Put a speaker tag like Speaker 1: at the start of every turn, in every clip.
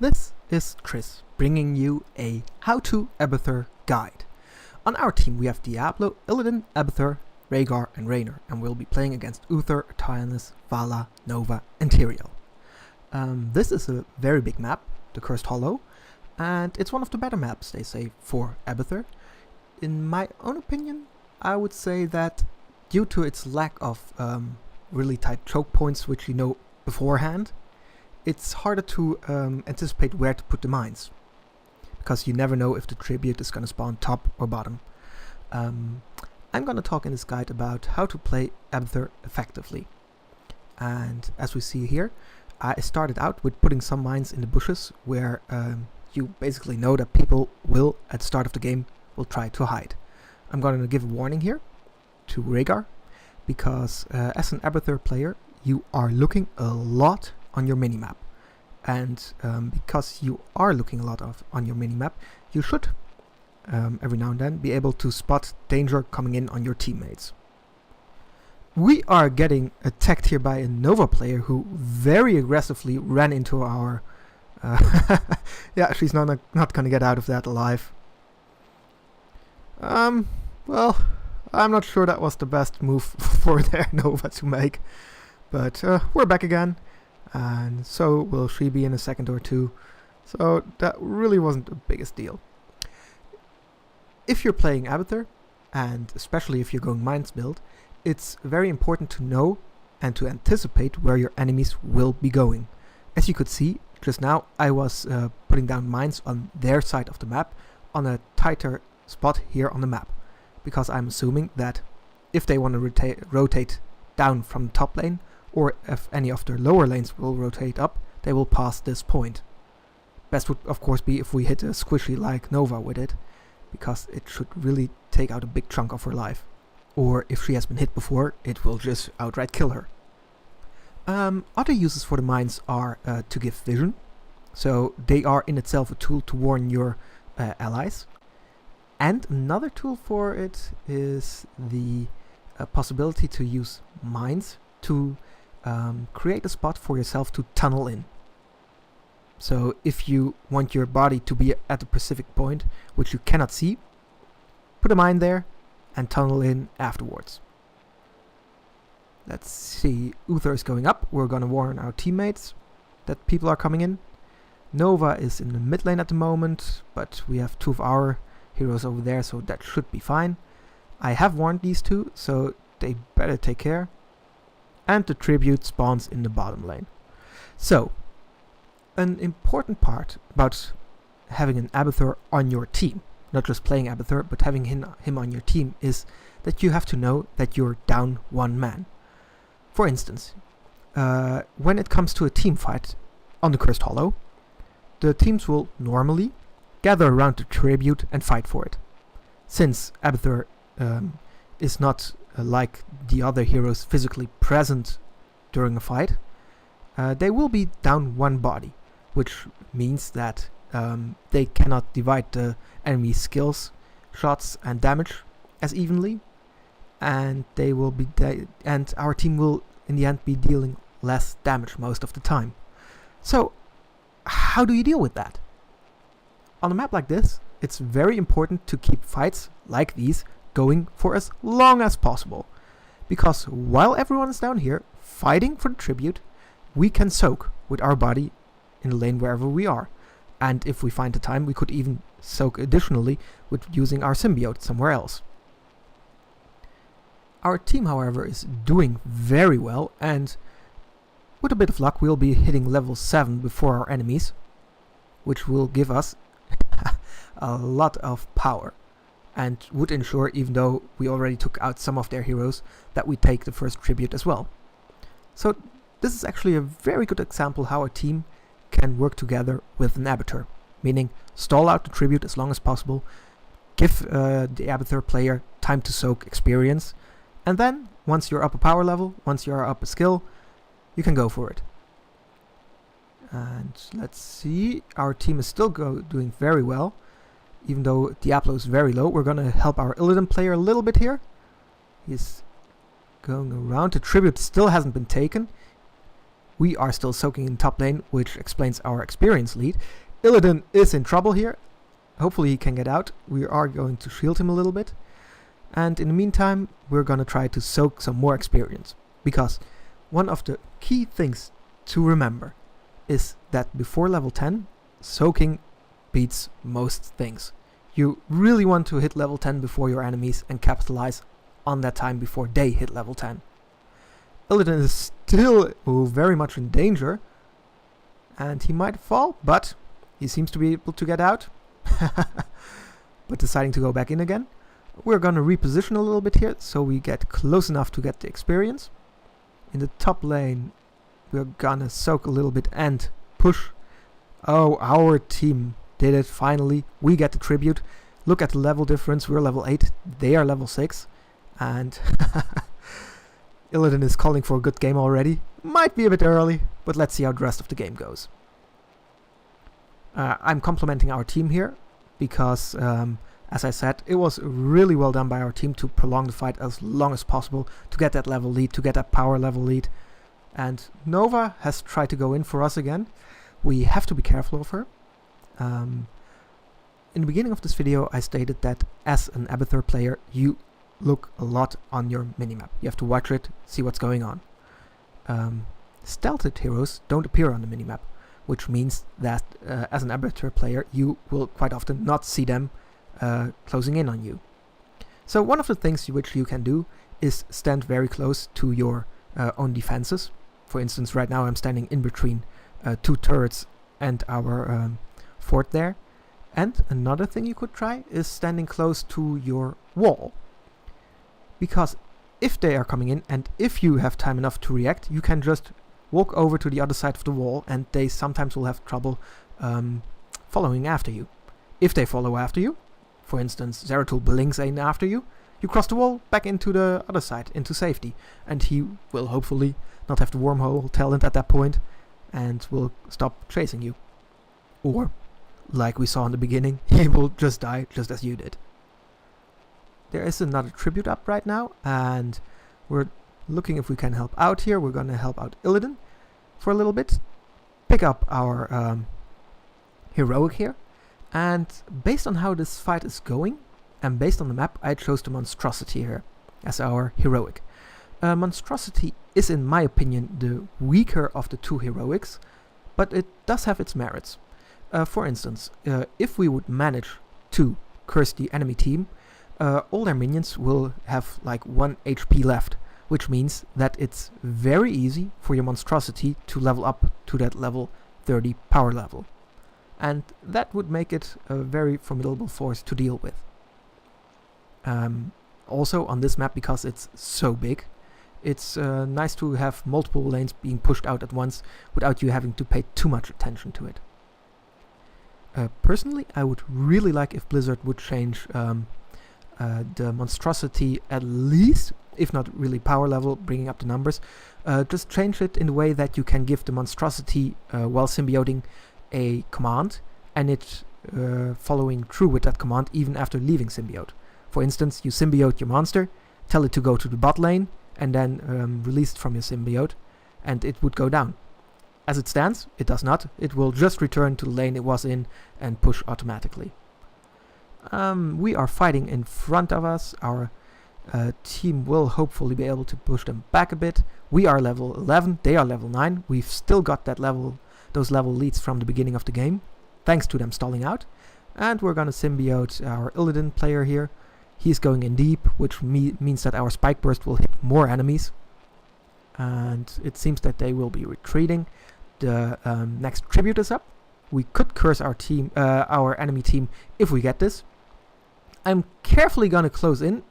Speaker 1: This is Trisss, bringing you a how-to Abathur guide. On our team we have Diablo, Illidan, Abathur, Rhaegar and Raynor, and we'll be playing against Uther, Tyrannus, Vala, Nova and Tyrael. This is a very big map, the Cursed Hollow, and it's one of the better maps, they say, for Abathur. In my own opinion, I would say that due to its lack of really tight choke points, which you know beforehand, it's harder to anticipate where to put the mines, because you never know if the tribute is going to spawn top or bottom. I'm going to talk in this guide about how to play Abathur effectively. And as we see here, I started out with putting some mines in the bushes where you basically know that people will, at the start of the game, will try to hide. I'm going to give a warning here to Rhaegar, because as an Abathur player, you are looking a lot on your minimap. And because you are looking a lot on your minimap, you should every now and then be able to spot danger coming in on your teammates. We are getting attacked here by a Nova player who very aggressively ran into our... yeah, she's not gonna get out of that alive. Well, I'm not sure that was the best move for their Nova to make. But we're back again, and so will she be in a second or two. So that really wasn't the biggest deal. If you're playing Abathur, and especially if you're going mines build, it's very important to know and to anticipate where your enemies will be going. As you could see, just now I was putting down mines on their side of the map on a tighter spot here on the map, because I'm assuming that if they want to rotate down from the top lane, or if any of their lower lanes will rotate up, they will pass this point. Best would of course be if we hit a squishy like Nova with it, because it should really take out a big chunk of her life. Or if she has been hit before, it will just outright kill her. Other uses for the mines are to give vision, so they are in itself a tool to warn your allies. And another tool for it is the possibility to use mines to create a spot for yourself to tunnel in. So if you want your body to be at a specific point which you cannot see, put a mine there and tunnel in afterwards. Let's see, Uther is going up. We're gonna warn our teammates that people are coming in. Nova is in the mid lane at the moment, but we have two of our heroes over there, so that should be fine. I have warned these two, so they better take care. And the tribute spawns in the bottom lane. So, an important part about having an Abathur on your team, not just playing Abathur, but having him on your team, is that you have to know that you're down one man. For instance, when it comes to a team fight on the Cursed Hollow, the teams will normally gather around the tribute and fight for it. Since Abathur is not like the other heroes physically present during a fight, they will be down one body, which means that they cannot divide the enemy skills, shots and damage as evenly, and they will be and our team will in the end be dealing less damage most of the time. So how do you deal with that? On a map like this, it's very important to keep fights like these going for as long as possible, because while everyone is down here fighting for the tribute, we can soak with our body in the lane wherever we are, and if we find the time, we could even soak additionally with using our symbiote somewhere else. Our team, however, is doing very well, and with a bit of luck we'll be hitting level 7 before our enemies, which will give us a lot of power, and would ensure, even though we already took out some of their heroes, that we take the first tribute as well. So this is actually a very good example how a team can work together with an Abathur, meaning stall out the tribute as long as possible, give the Abathur player time to soak experience, and then once you're up a power level, once you're up a skill, you can go for it. And let's see, our team is still doing very well. Even though Diablo is very low, we're gonna help our Illidan player a little bit here. He's going around. The tribute still hasn't been taken. We are still soaking in top lane, which explains our experience lead. Illidan is in trouble here. Hopefully he can get out. We are going to shield him a little bit. And in the meantime, we're going to try to soak some more experience. Because one of the key things to remember is that before level 10, soaking beats most things. You really want to hit level 10 before your enemies and capitalize on that time before they hit level 10. Illidan is still very much in danger, and he might fall, but he seems to be able to get out. But deciding to go back in again. We're gonna reposition a little bit here so we get close enough to get the experience. In the top lane, we're gonna soak a little bit and push. Oh, our team did it finally. We get the tribute. Look at the level difference. We're level 8, they are level 6, and Illidan is calling for a good game already. Might be a bit early, but let's see how the rest of the game goes. I'm complimenting our team here because, as I said, it was really well done by our team to prolong the fight as long as possible, to get that level lead, to get that power level lead. And Nova has tried to go in for us again. We have to be careful of her. In the beginning of this video, I stated that as an Abathur player, you look a lot on your minimap. You have to watch it, see what's going on. Stealthed heroes don't appear on the minimap, which means that as an Abathur player, you will quite often not see them closing in on you. So one of the things which you can do is stand very close to your own defenses. For instance, right now I'm standing in between 2 turrets and our fort there. And another thing you could try is standing close to your wall. Because if they are coming in and if you have time enough to react, you can just walk over to the other side of the wall and they sometimes will have trouble following after you. If they follow after you, for instance, Zeratul blinks in after you, you cross the wall back into the other side, into safety, and he will hopefully not have the wormhole talent at that point and will stop chasing you. Or, like we saw in the beginning, he will just die just as you did. There is another tribute up right now, and we're looking if we can help out here. We're gonna help out Illidan for a little bit, pick up our heroic here, and based on how this fight is going, and based on the map, I chose the Monstrosity here as our heroic. Monstrosity is, in my opinion, the weaker of the 2 heroics, but it does have its merits. For instance, if we would manage to curse the enemy team, all their minions will have like 1 HP left, which means that it's very easy for your Monstrosity to level up to that level 30 power level. And that would make it a very formidable force to deal with. Also on this map, because it's so big, it's nice to have multiple lanes being pushed out at once without you having to pay too much attention to it. Personally, I would really like if Blizzard would change the Monstrosity at least, if not really power level, bringing up the numbers, just change it in the way that you can give the Monstrosity while symbioting a command and it following through with that command even after leaving symbiote. For instance, you symbiote your monster, tell it to go to the bot lane and then release it from your symbiote and it would go down. As it stands, it does not. It will just return to the lane it was in and push automatically. We are fighting in front of us. Our team will hopefully be able to push them back a bit. We are level 11, they are level 9. We've still got that those level leads from the beginning of the game, thanks to them stalling out. And we're gonna symbiote our Illidan player here. He's going in deep, which means that our Spike Burst will hit more enemies. And it seems that they will be retreating. The next tribute is up. We could curse our team, our enemy team, if we get this. I'm carefully gonna close in,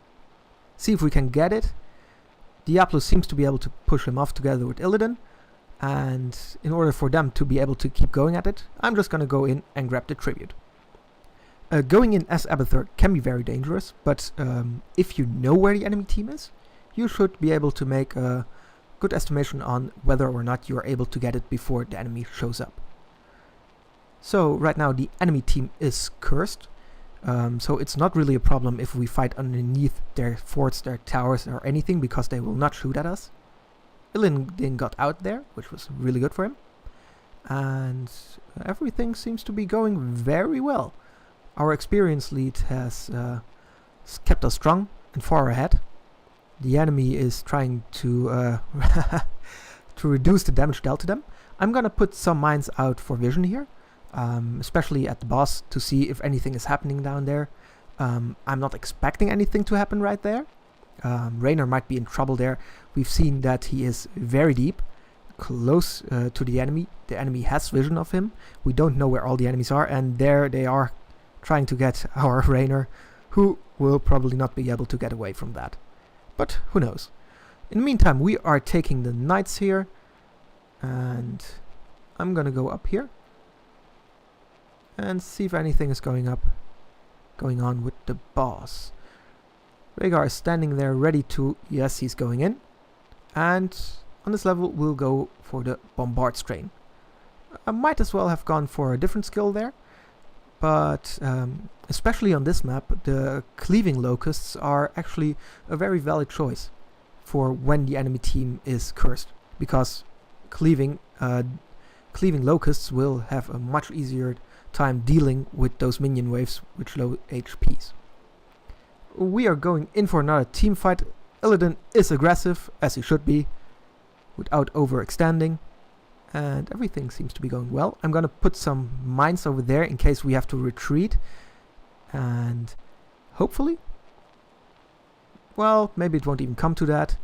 Speaker 1: see if we can get it. Diablo seems to be able to push him off together with Illidan, and in order for them to be able to keep going at it, I'm just gonna go in and grab the tribute. Going in as Abathur can be very dangerous, but if you know where the enemy team is, you should be able to make a good estimation on whether or not you are able to get it before the enemy shows up. So right now the enemy team is cursed, so it's not really a problem if we fight underneath their forts, their towers or anything, because they will not shoot at us. Illidan got out there, which was really good for him. And everything seems to be going very well. Our experience lead has kept us strong and far ahead. The enemy is trying to to reduce the damage dealt to them. I'm gonna put some mines out for vision here, especially at the boss, to see if anything is happening down there. I'm not expecting anything to happen right there. Raynor might be in trouble there. We've seen that he is very deep, close to the enemy. The enemy has vision of him. We don't know where all the enemies are, and there they are trying to get our Raynor, who will probably not be able to get away from that. But who knows. In the meantime, we are taking the knights here, and I'm gonna go up here and see if anything is going on with the boss. Rhaegar is standing there ready to... Yes, he's going in. And on this level, we'll go for the Bombard Strain. I might as well have gone for a different skill there. But especially on this map, the Cleaving Locusts are actually a very valid choice for when the enemy team is cursed. Because Cleaving Locusts will have a much easier time dealing with those minion waves with low HPs. We are going in for another team fight. Illidan is aggressive, as he should be, without overextending, and everything seems to be going well. I'm gonna put some mines over there in case we have to retreat, and hopefully, well, maybe it won't even come to that.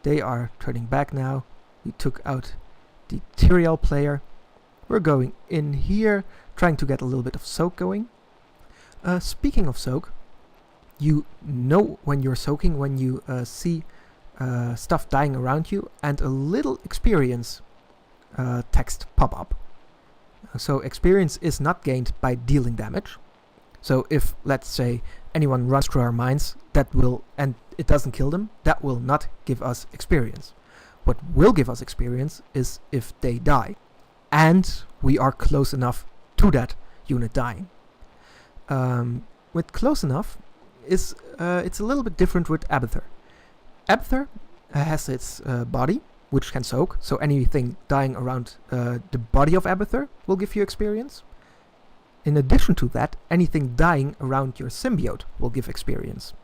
Speaker 1: They are turning back now. We took out the Tyrael player. We're going in here, trying to get a little bit of soak going. Speaking of soak, you know when you're soaking when you see stuff dying around you and a little experience text pop up. So experience is not gained by dealing damage. So if, let's say, anyone runs through our mines, that will, and it doesn't kill them, that will not give us experience. What will give us experience is if they die, and we are close enough to that unit dying. With close enough, it's a little bit different with Abathur. Abathur has its body, which can soak, so anything dying around the body of Abathur will give you experience. In addition to that, anything dying around your symbiote will give experience.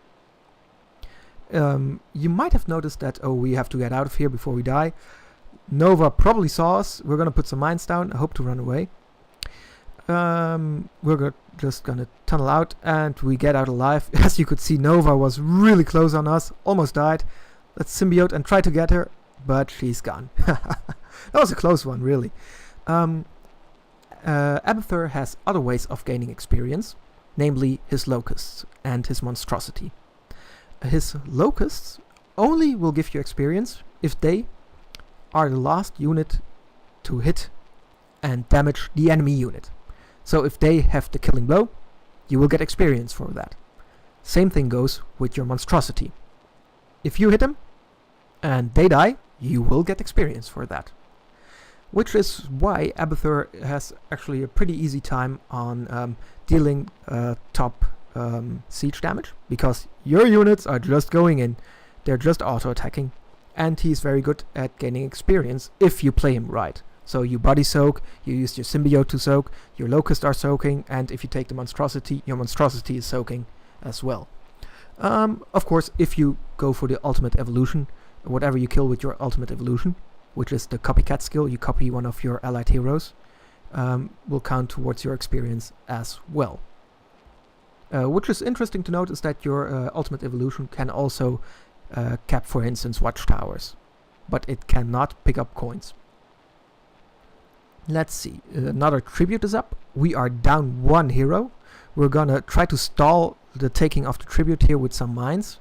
Speaker 1: You might have noticed that, oh, we have to get out of here before we die. Nova probably saw us. We're gonna put some mines down. I hope to run away. We're just gonna tunnel out, and we get out alive. As you could see, Nova was really close on us, almost died. Let's symbiote and try to get her, but she's gone. That was a close one, really. Abathur has other ways of gaining experience, namely his locusts and his monstrosity. His locusts only will give you experience if they are the last unit to hit and damage the enemy unit. So if they have the killing blow, you will get experience for that. Same thing goes with your monstrosity. If you hit them and they die, you will get experience for that. Which is why Abathur has actually a pretty easy time on dealing top siege damage, because your units are just going in, they're just auto-attacking, and he's very good at gaining experience if you play him right. So you body soak, you use your symbiote to soak, your locusts are soaking, and if you take the monstrosity, your monstrosity is soaking as well. Of course, if you go for the ultimate evolution, whatever you kill with your ultimate evolution, which is the copycat skill, you copy one of your allied heroes, will count towards your experience as well. Which is interesting to note is that your ultimate evolution can also cap, for instance, watchtowers, but it cannot pick up coins. Let's see, another tribute is up. We are down one hero. We're gonna try to stall the taking of the tribute here with some mines,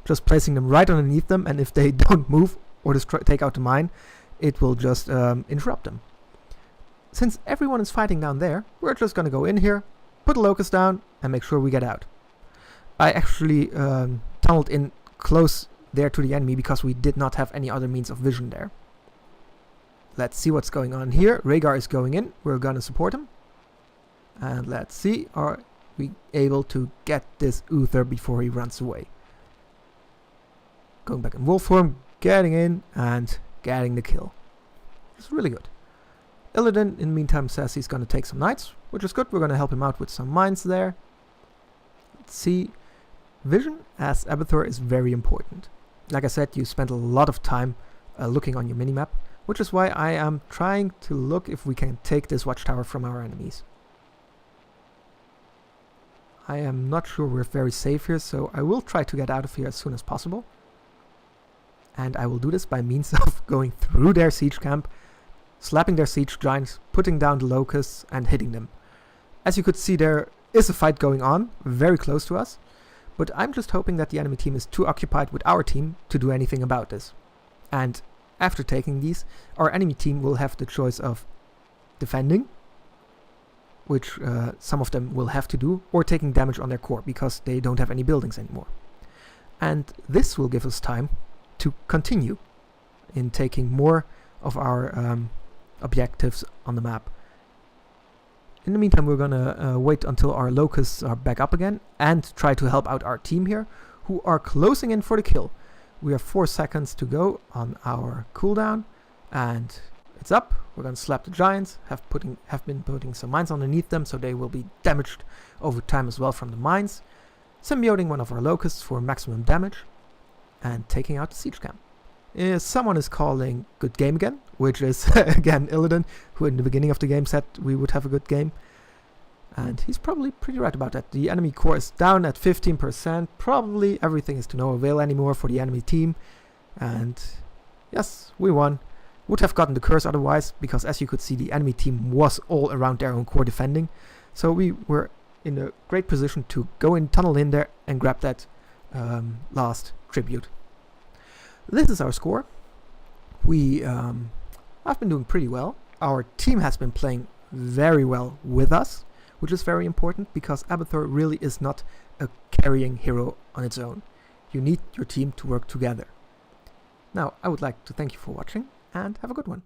Speaker 1: just placing them right underneath them, and if they don't move or take out the mine, it will just interrupt them. Since everyone is fighting down there, we're just gonna go in here, put a locust down, and make sure we get out. I actually tunneled in close there to the enemy because we did not have any other means of vision there. Let's see what's going on here. Rhaegar is going in. We're gonna support him. And let's see, are we able to get this Uther before he runs away? Going back in wolf form, getting in, and getting the kill. It's really good. Illidan, in the meantime, says he's going to take some knights, which is good. We're going to help him out with some mines there. Let's see. Vision as Abathur is very important. Like I said, you spend a lot of time looking on your minimap, which is why I am trying to look if we can take this watchtower from our enemies. I am not sure we're very safe here, so I will try to get out of here as soon as possible. And I will do this by means of going through their siege camp, slapping their siege giants, putting down the locusts and hitting them. As you could see, there is a fight going on, very close to us, but I'm just hoping that the enemy team is too occupied with our team to do anything about this. And after taking these, our enemy team will have the choice of defending, which some of them will have to do, or taking damage on their core because they don't have any buildings anymore. And this will give us time to continue in taking more of our objectives on the map. In the meantime, we're gonna wait until our locusts are back up again and try to help out our team here, who are closing in for the kill. We have 4 seconds to go on our cooldown, and it's up. We're gonna slap the giants, have been putting some mines underneath them, so they will be damaged over time as well from the mines. Symbioting one of our locusts for maximum damage, and taking out the siege camp. Someone is calling good game again, which is again Illidan, who in the beginning of the game said we would have a good game. And he's probably pretty right about that. The enemy core is down at 15%. Probably everything is to no avail anymore for the enemy team. And yes, we won. Would have gotten the curse otherwise, because as you could see, the enemy team was all around their own core defending. So we were in a great position to go in, tunnel in there, and grab that last tribute. This is our score. We have been doing pretty well. Our team has been playing very well with us, which is very important because Abathur really is not a carrying hero on its own. You need your team to work together. Now, I would like to thank you for watching and have a good one.